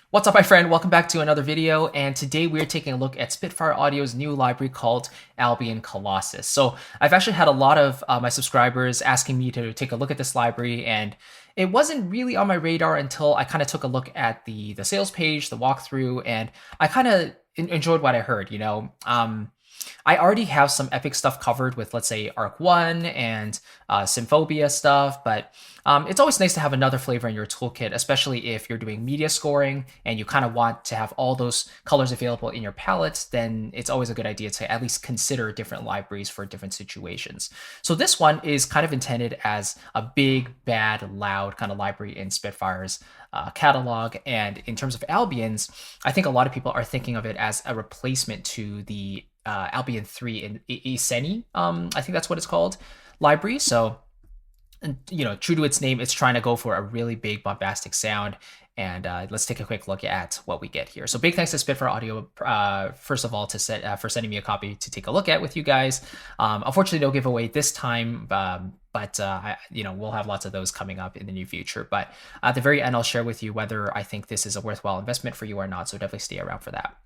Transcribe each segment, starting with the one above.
What's up, my friend? Welcome back to another video, and today we're taking a look at Spitfire Audio's new library called Albion COLOSSUS. So I've actually had a lot of my subscribers asking me to take a look at this library, and it wasn't really on my radar until I kind of took a look at the sales page, the walkthrough, and I kind of enjoyed what I heard. I already have some epic stuff covered with, let's say, Arc 1 and Symphobia stuff, but it's always nice to have another flavor in your toolkit, especially if you're doing media scoring and you kind of want to have all those colors available in your palette. Then it's always a good idea to at least consider different libraries for different situations. So this one is kind of intended as a big, bad, loud kind of library in Spitfire's catalog. And in terms of Albion's, I think a lot of people are thinking of it as a replacement to the Albion 3 in Iseni, I think that's what it's called, library. So, true to its name, it's trying to go for a really big bombastic sound. And let's take a quick look at what we get here. So big thanks to Spitfire Audio, first of all, for sending me a copy to take a look at with you guys. Unfortunately, no giveaway this time, but we'll have lots of those coming up in the near future. But at the very end, I'll share with you whether I think this is a worthwhile investment for you or not. So definitely stay around for that.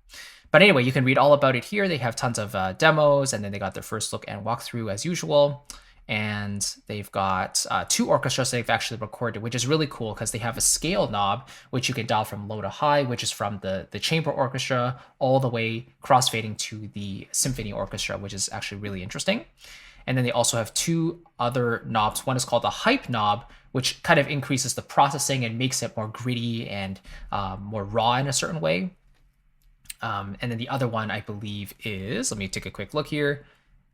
But anyway, you can read all about it here. They have tons of demos, and then they got their first look and walkthrough as usual. And they've got two orchestras they've actually recorded, which is really cool because they have a scale knob, which you can dial from low to high, which is from the chamber orchestra all the way crossfading to the symphony orchestra, which is actually really interesting. And then they also have two other knobs. One is called the hype knob, which kind of increases the processing and makes it more gritty and more raw in a certain way. And then the other one, I believe, is, let me take a quick look here,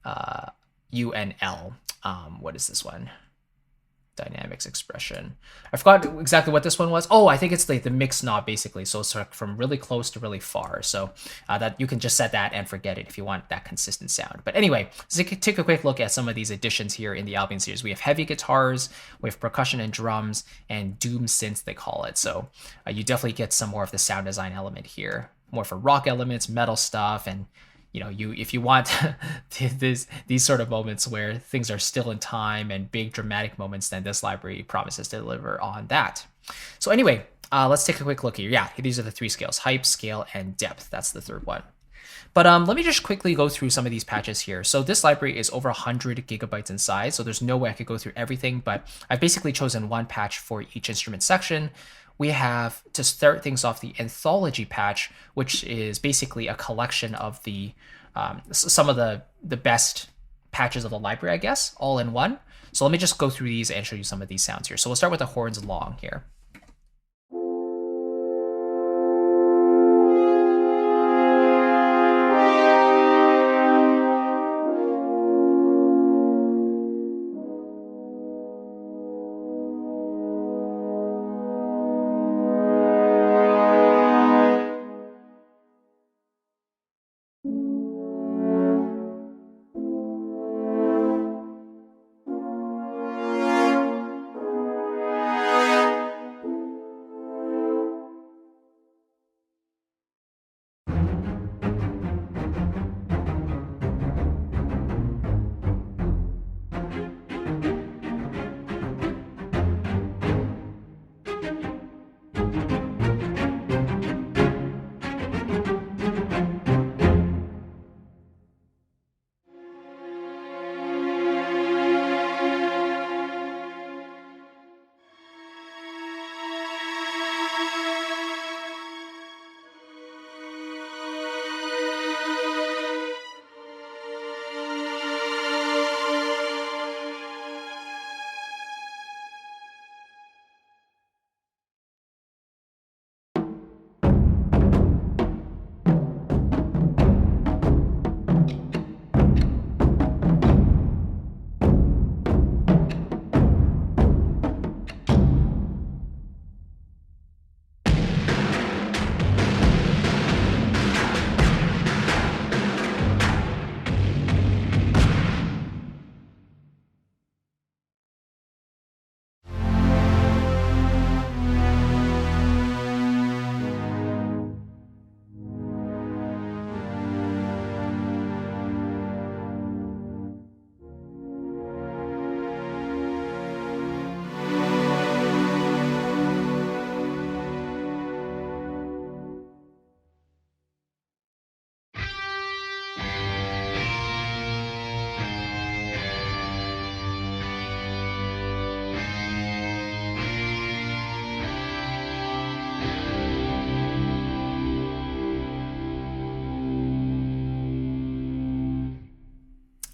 UNL. What is this one? Dynamics expression. I forgot exactly what this one was. Oh, I think it's like the mix knob, basically. So it's from really close to really far. So that you can just set that and forget it if you want that consistent sound. But anyway, let's take a quick look at some of these additions here in the Albion series. We have heavy guitars, we have percussion and drums, and doom synths, they call it. So you definitely get some more of the sound design element here. More for rock elements, metal stuff, and if you want these sort of moments where things are still in time and big dramatic moments, then this library promises to deliver on that. So anyway, let's take a quick look here. Yeah, these are the three scales: hype, scale, and depth. That's the third one. But let me just quickly go through some of these patches here. So this library is over 100 gigabytes in size, so there's no way I could go through everything, but I've basically chosen one patch for each instrument section. We have, to start things off, the Anthology patch, which is basically a collection of the some of the best patches of the library, I guess, all in one. So let me just go through these and show you some of these sounds here. So we'll start with the horns long here.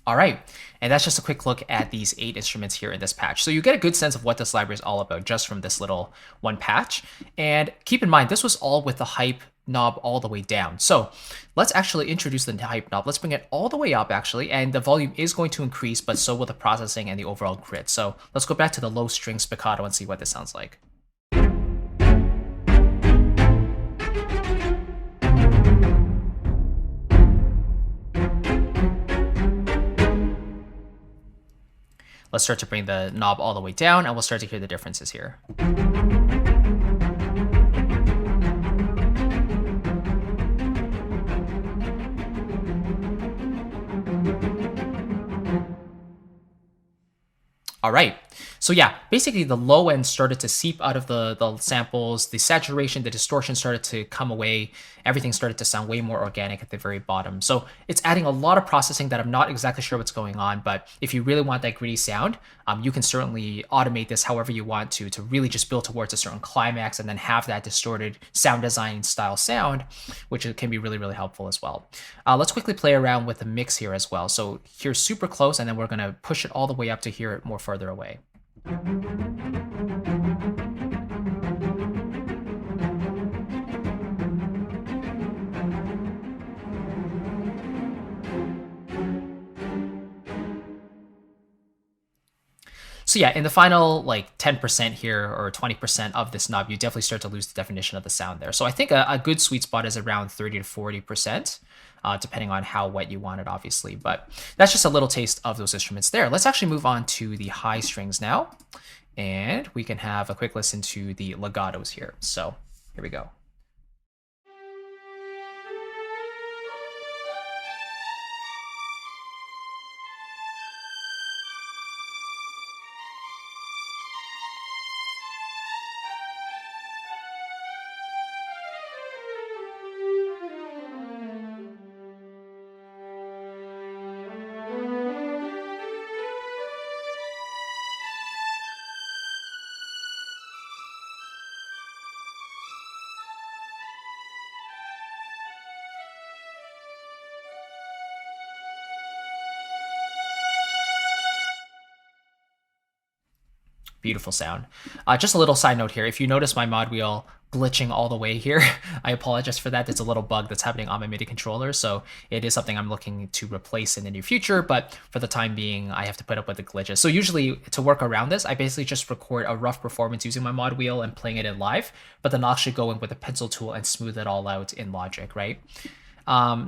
All right, and that's just a quick look at these 8 instruments here in this patch. So you get a good sense of what this library is all about just from this little one patch. And keep in mind, this was all with the hype knob all the way down. So let's actually introduce the hype knob. Let's bring it all the way up actually, and the volume is going to increase, but so will the processing and the overall grid. So let's go back to the low string spiccato and see what this sounds like. Let's start to bring the knob all the way down, and we'll start to hear the differences here. All right, so yeah, basically the low end started to seep out of the samples, the saturation, the distortion started to come away, everything started to sound way more organic at the very bottom. So it's adding a lot of processing that I'm not exactly sure what's going on, but if you really want that gritty sound, you can certainly automate this however you want to really just build towards a certain climax and then have that distorted sound design style sound, which can be really, really helpful as well. Let's quickly play around with the mix here as well. So here's super close, and then we're gonna push it all the way up to hear it more further away. So yeah, in the final like 10% here or 20% of this knob, you definitely start to lose the definition of the sound there. So I think a good sweet spot is around 30 to 40%, depending on how wet you want it, obviously. But that's just a little taste of those instruments there. Let's actually move on to the high strings now, and we can have a quick listen to the legatos here. So here we go. Beautiful sound. Just a little side note here. If you notice my mod wheel glitching all the way here, I apologize for that. It's a little bug that's happening on my MIDI controller. So it is something I'm looking to replace in the near future. But for the time being, I have to put up with the glitches. So usually to work around this, I basically just record a rough performance using my mod wheel and playing it in live. But then I'll actually go in with a pencil tool and smooth it all out in Logic, right?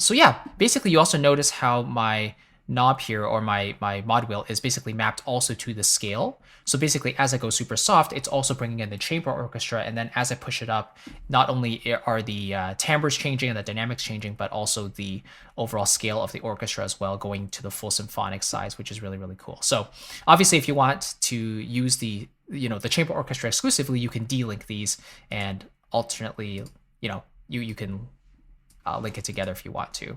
So yeah, basically you also notice how my knob here, or my mod wheel, is basically mapped also to the scale. So basically as I go super soft, it's also bringing in the chamber orchestra, and then as I push it up, not only are the timbres changing and the dynamics changing, but also the overall scale of the orchestra as well, going to the full symphonic size, which is really, really cool. So obviously if you want to use the chamber orchestra exclusively, you can de-link these, and alternately, you can link it together if you want to.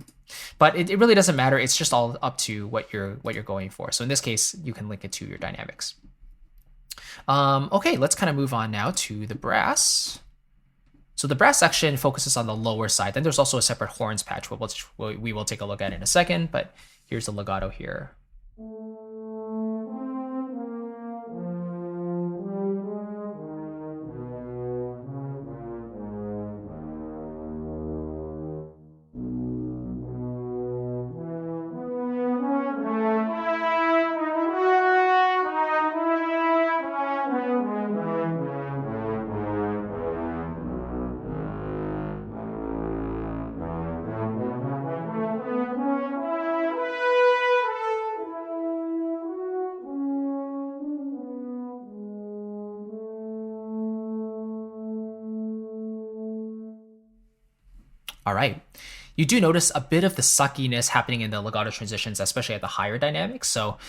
But it really doesn't matter. It's just all up to what you're going for. So in this case, you can link it to your dynamics. Okay, let's kind of move on now to the brass. So the brass section focuses on the lower side. Then there's also a separate horns patch, which we will take a look at in a second. But here's the legato here. All right. You do notice a bit of the suckiness happening in the legato transitions, especially at the higher dynamics. So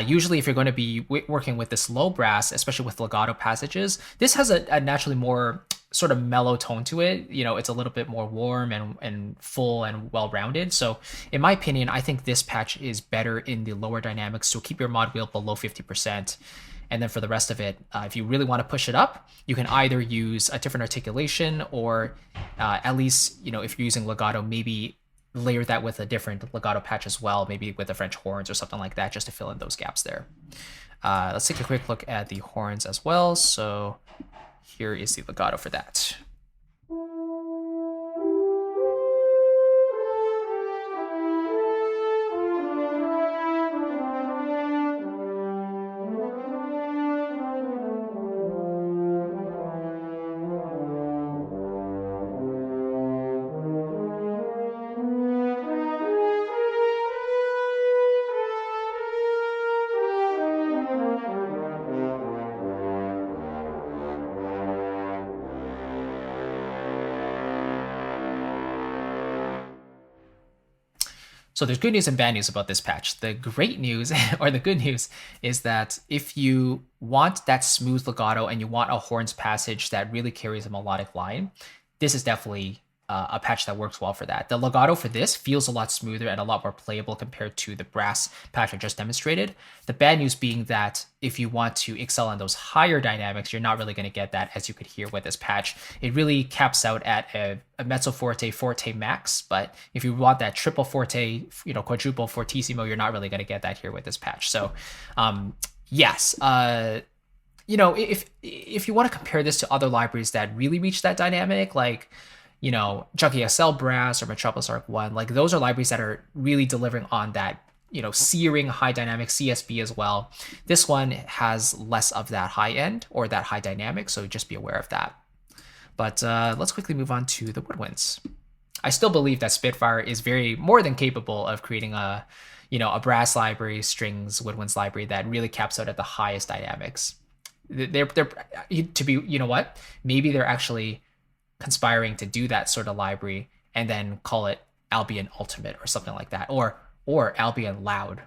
usually if you're going to be working with this low brass, especially with legato passages, this has a naturally more sort of mellow tone to it. It's a little bit more warm and full and well-rounded. So in my opinion, I think this patch is better in the lower dynamics. So keep your mod wheel below 50%. And then for the rest of it, if you really want to push it up, you can either use a different articulation, or at least, if you're using legato, maybe layer that with a different legato patch as well, maybe with the French horns or something like that, just to fill in those gaps there. Let's take a quick look at the horns as well. So here is the legato for that. So there's good news and bad news about this patch. The great news, or the good news, is that if you want that smooth legato and you want a horns passage that really carries a melodic line, this is definitely a patch that works well for that. The legato for this feels a lot smoother and a lot more playable compared to the brass patch I just demonstrated. The bad news being that if you want to excel on those higher dynamics, you're not really going to get that, as you could hear with this patch. It really caps out at a mezzo forte, forte max, but if you want that triple forte, quadruple fortissimo, you're not really going to get that here with this patch. So, yes, if you want to compare this to other libraries that really reach that dynamic, like Junkie XL Brass or Metropolis Arc 1, like those are libraries that are really delivering on that, searing high dynamic CSB as well. This one has less of that high end or that high dynamic, so just be aware of that. But let's quickly move on to the woodwinds. I still believe that Spitfire is more than capable of creating a brass library, strings, woodwinds library that really caps out at the highest dynamics. They're to be, maybe they're actually conspiring to do that sort of library and then call it Albion Ultimate or something like that, or Albion Loud.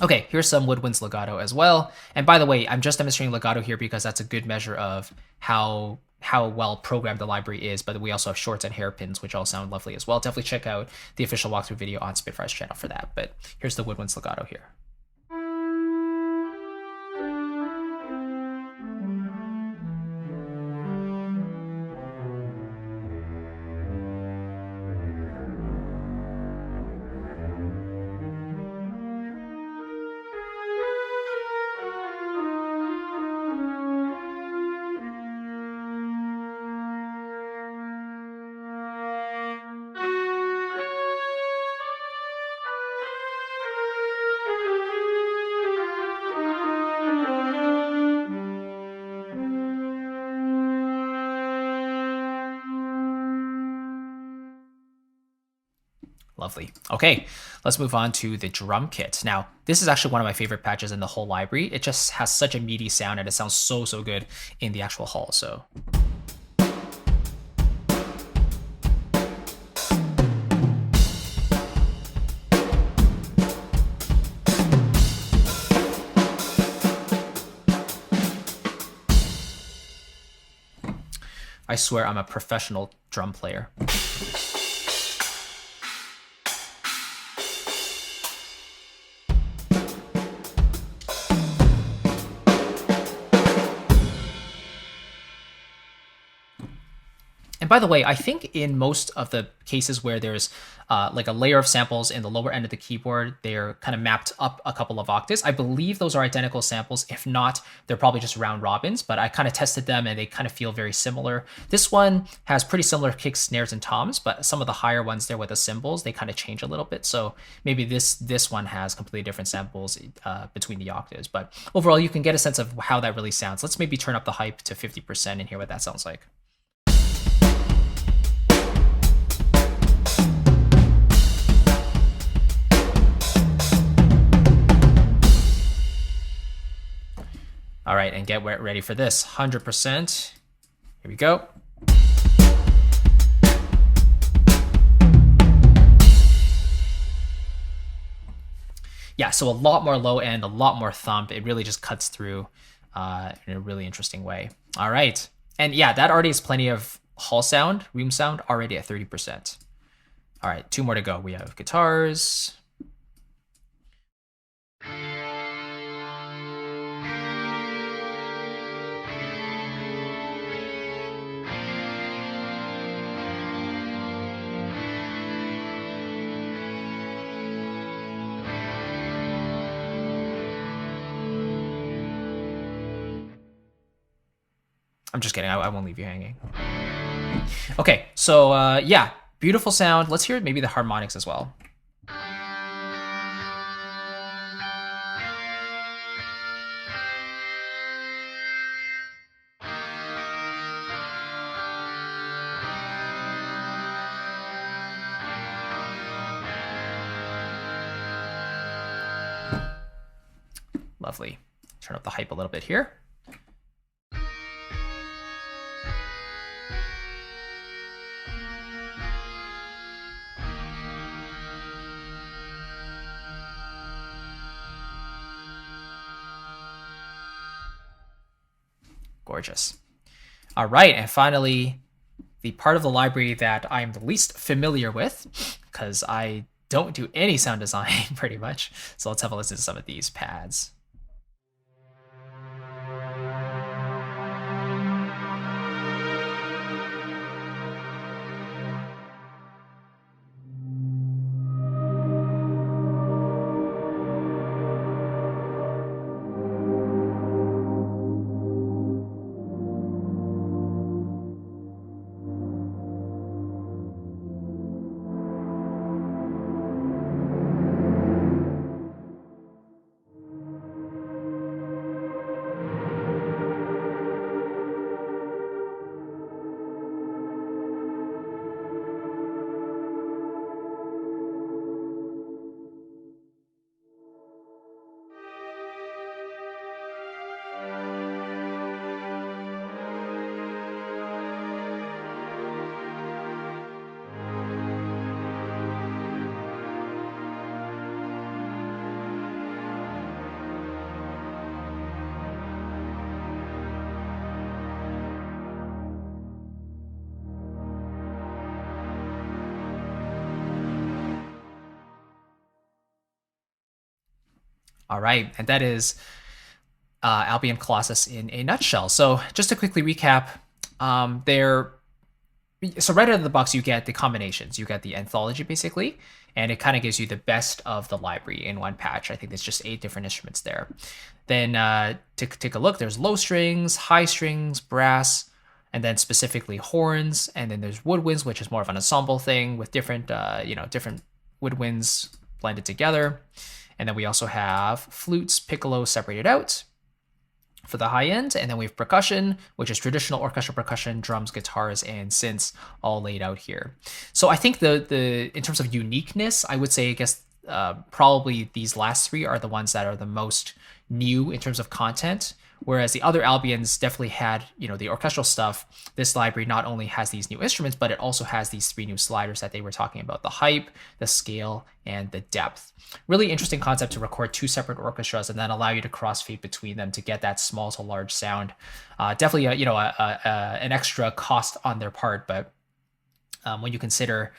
Okay, here's some woodwinds legato as well. And by the way, I'm just demonstrating legato here because that's a good measure of how well programmed the library is, but we also have shorts and hairpins, which all sound lovely as well. Definitely check out the official walkthrough video on Spitfire's channel for that. But here's the woodwinds legato here. Lovely. Okay, let's move on to the drum kit. Now, this is actually one of my favorite patches in the whole library. It just has such a meaty sound and it sounds so good in the actual hull. So I swear I'm a professional drum player. And by the way, I think in most of the cases where there's like a layer of samples in the lower end of the keyboard, they're kind of mapped up a couple of octaves. I believe those are identical samples. If not, they're probably just round robins, but I kind of tested them and they kind of feel very similar. This one has pretty similar kicks, snares, and toms, but some of the higher ones there with the cymbals, they kind of change a little bit. So maybe this one has completely different samples between the octaves. But overall, you can get a sense of how that really sounds. Let's maybe turn up the hype to 50% and hear what that sounds like. All right, and get ready for this. 100%. Here we go. Yeah, so a lot more low end, a lot more thump. It really just cuts through in a really interesting way. All right. And yeah, that already is plenty of hall sound, room sound, already at 30%. All right, 2 more to go. We have guitars. I'm just kidding. I won't leave you hanging. Okay, so yeah, beautiful sound. Let's hear maybe the harmonics as well. Lovely. Turn up the hype a little bit here. Gorgeous. All right, and finally, the part of the library that I'm the least familiar with, because I don't do any sound design pretty much. So let's have a listen to some of these pads. All right, and that is Albion Colossus in a nutshell. So just to quickly recap, so right out of the box, you get the combinations. You get the Anthology, basically, and it kind of gives you the best of the library in one patch. I think there's just 8 different instruments there. Then to take a look, there's low strings, high strings, brass, and then specifically horns. And then there's woodwinds, which is more of an ensemble thing with different, different woodwinds blended together. And then we also have flutes, piccolo separated out for the high end. And then we have percussion, which is traditional orchestral percussion, drums, guitars, and synths all laid out here. So I think the in terms of uniqueness, I would say, I guess, probably these last 3 are the ones that are the most new in terms of content. Whereas the other Albions definitely had, the orchestral stuff. This library not only has these new instruments, but it also has these 3 new sliders that they were talking about: the hype, the scale, and the depth. Really interesting concept to record 2 separate orchestras and then allow you to crossfade between them to get that small to large sound. Definitely, an extra cost on their part, but when you consider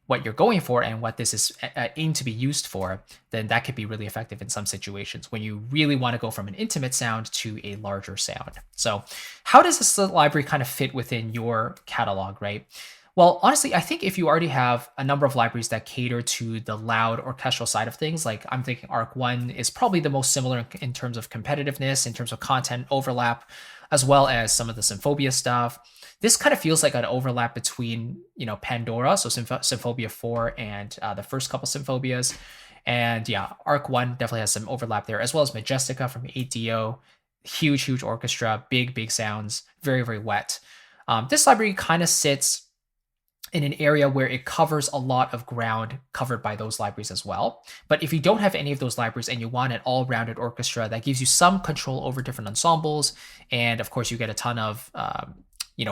what you're going for and what this is aimed to be used for, then that could be really effective in some situations when you really want to go from an intimate sound to a larger sound. So how does this library kind of fit within your catalog, right? Well, honestly, I think if you already have a number of libraries that cater to the loud orchestral side of things, like I'm thinking Arc 1 is probably the most similar in terms of competitiveness, in terms of content overlap, as well as some of the Symphobia stuff. This kind of feels like an overlap between, Pandora, so Symphobia 4 and the first couple Symphobias. And yeah, Arc 1 definitely has some overlap there, as well as Majestica from 8DO. Huge orchestra, big sounds, very wet. This library kind of sits in an area where it covers a lot of ground covered by those libraries as well. But if you don't have any of those libraries and you want an all-rounded orchestra that gives you some control over different ensembles, and of course you get a ton of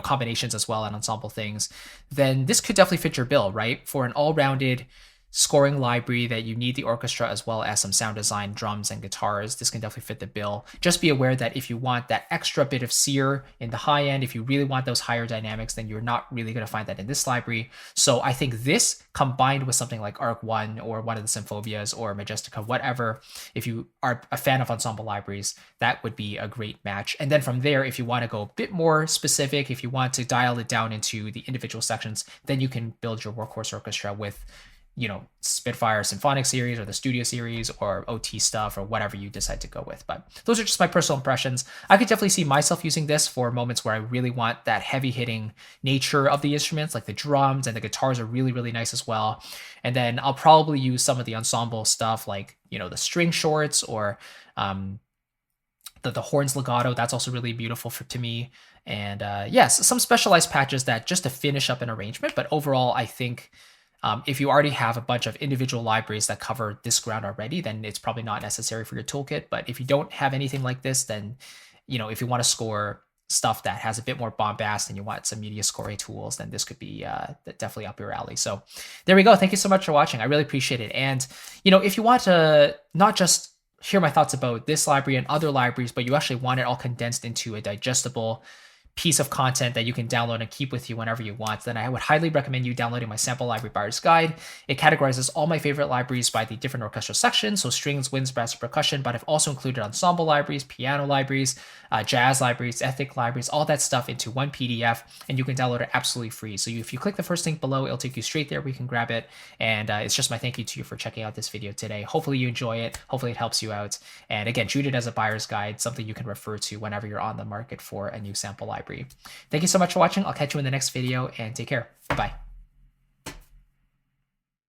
combinations as well and ensemble things, then this could definitely fit your bill, right? For an all-rounded scoring library that you need the orchestra as well as some sound design, drums, and guitars, this can definitely fit the bill. Just be aware that if you want that extra bit of sear in the high end, if you really want those higher dynamics, then you're not really going to find that in this library. So I think this combined with something like Arc 1 or one of the Symphobias or Majestica, whatever, if you are a fan of ensemble libraries, that would be a great match. And then from there, if you want to go a bit more specific, if you want to dial it down into the individual sections, then you can build your workhorse orchestra with Spitfire Symphonic series or the Studio series or OT stuff or whatever you decide to go with. But those are just my personal impressions. I could definitely see myself using this for moments where I really want that heavy hitting nature of the instruments, like the drums and the guitars are really, really nice as well. And then I'll probably use some of the ensemble stuff like, the string shorts or the horns legato. That's also really beautiful to me. And yes, some specialized patches that just to finish up an arrangement. But overall, I think if you already have a bunch of individual libraries that cover this ground already, then it's probably not necessary for your toolkit. But if you don't have anything like this, then, if you want to score stuff that has a bit more bombast and you want some media scoring tools, then this could be definitely up your alley. So there we go. Thank you so much for watching. I really appreciate it. And, if you want to not just hear my thoughts about this library and other libraries, but you actually want it all condensed into a digestible piece of content that you can download and keep with you whenever you want, then I would highly recommend you downloading my Sample Library Buyer's Guide. It categorizes all my favorite libraries by the different orchestral sections, so strings, winds, brass, and percussion, but I've also included ensemble libraries, piano libraries, jazz libraries, ethnic libraries, all that stuff into one PDF, and you can download it absolutely free. So if you click the first link below, it'll take you straight there where you can grab it, and it's just my thank you to you for checking out this video today. Hopefully you enjoy it. Hopefully it helps you out. And again, treat it as a buyer's guide, something you can refer to whenever you're on the market for a new sample library. Thank you so much for watching. I'll catch you in the next video and take care. Bye.